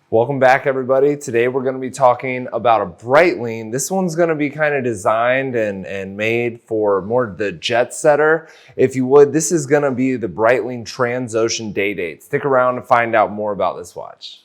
Welcome back, everybody. Today we're going to be talking about a Breitling. This one's going to be kind of designed and made for more the jet setter. If you would, this is going to be the Breitling Transocean Day Date. Stick around to find out more about this watch.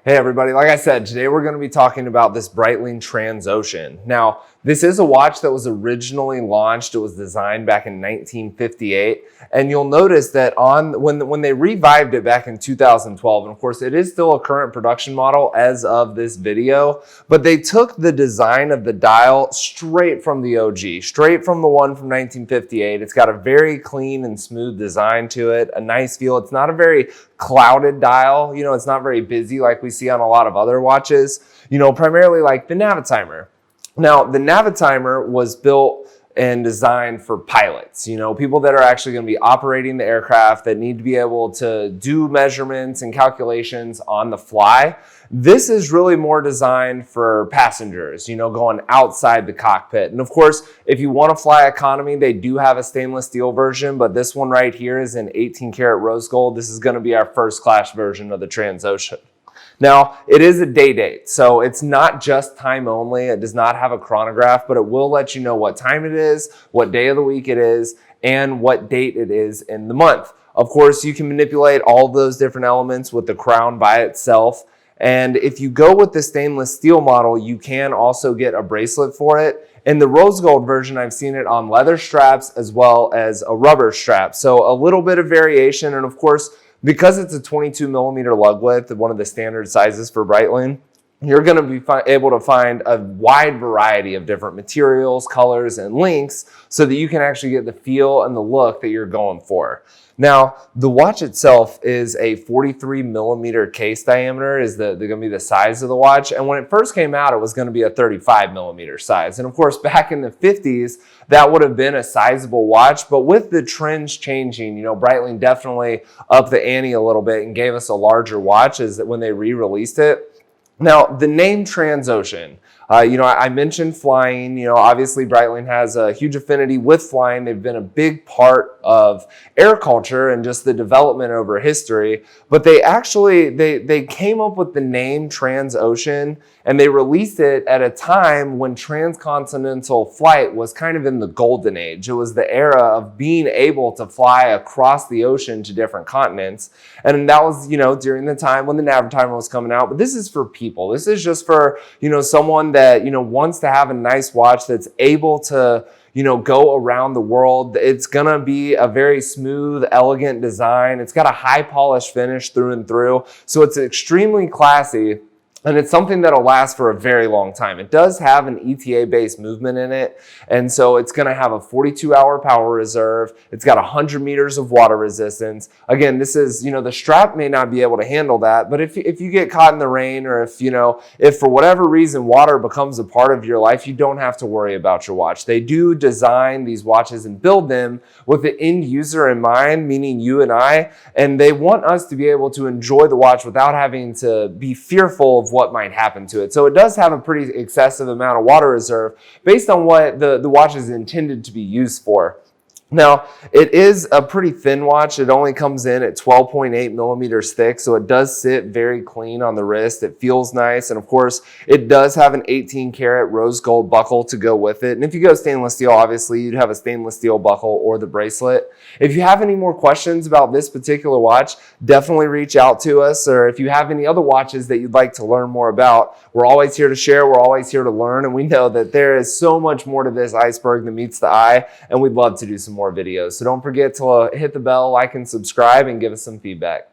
Hey everybody, like I said, today we're going to be talking about this Breitling Transocean. Now, this is a watch that was originally launched. It was designed back in 1958. And you'll notice that when they revived it back in 2012, and of course it is still a current production model as of this video, but they took the design of the dial straight from the OG, straight from the one from 1958. It's got a very clean and smooth design to it, a nice feel. It's not a very clouded dial. You know, it's not very busy like we see on a lot of other watches, you know, primarily like the Navitimer. Now, the Navitimer was built and designed for pilots, you know, people that are actually going to be operating the aircraft that need to be able to do measurements and calculations on the fly. This is really more designed for passengers, you know, going outside the cockpit. And of course, if you want to fly economy, they do have a stainless steel version, but this one right here is in 18 karat rose gold. This is going to be our first class version of the Transocean. Now, it is a day date, so it's not just time only. It does not have a chronograph, but it will let you know what time it is, what day of the week it is, and what date it is in the month. Of course, you can manipulate all those different elements with the crown by itself. And if you go with the stainless steel model, you can also get a bracelet for it. In the rose gold version, I've seen it on leather straps as well as a rubber strap. So a little bit of variation, and of course, because it's a 22 millimeter lug width, one of the standard sizes for Breitling, you're going to be able to find a wide variety of different materials, colors, and lengths so that you can actually get the feel and the look that you're going for. Now, the watch itself is a 43 millimeter case diameter is going to be the size of the watch. And when it first came out, it was going to be a 35 millimeter size. And of course, back in the 50s, that would have been a sizable watch. But with the trends changing, you know, Breitling definitely upped the ante a little bit and gave us a larger watch when they re-released it. Now, the name Transocean, you know, I mentioned flying. You know, obviously Breitling has a huge affinity with flying. They've been a big part of air culture and just the development over history. But they actually, they came up with the name Transocean, and they released it at a time when transcontinental flight was kind of in the golden age. It was the era of being able to fly across the ocean to different continents. And that was, you know, during the time when the Navitimer was coming out. But this is for people. This is just for, you know, someone that, you know, wants to have a nice watch that's able to, you know, go around the world. It's gonna be a very smooth, elegant design. It's got a high polished finish through and through. So it's extremely classy. And it's something that'll last for a very long time. It does have an ETA-based movement in it. And so it's gonna have a 42-hour power reserve. It's got 100 meters of water resistance. Again, this is, you know, the strap may not be able to handle that, but if you get caught in the rain, or if, you know, if for whatever reason water becomes a part of your life, you don't have to worry about your watch. They do design these watches and build them with the end user in mind, meaning you and I, and they want us to be able to enjoy the watch without having to be fearful of what might happen to it. So it does have a pretty excessive amount of water reserve based on what the watch is intended to be used for. Now, it is a pretty thin watch. It only comes in at 12.8 millimeters thick, so it does sit very clean on the wrist. It feels nice, and of course, it does have an 18 karat rose gold buckle to go with it. And if you go stainless steel, obviously, you'd have a stainless steel buckle or the bracelet. If you have any more questions about this particular watch, definitely reach out to us, or if you have any other watches that you'd like to learn more about, we're always here to share, we're always here to learn, and we know that there is so much more to this iceberg than meets the eye, and we'd love to do some more videos. So don't forget to hit the bell, like, and subscribe, and give us some feedback.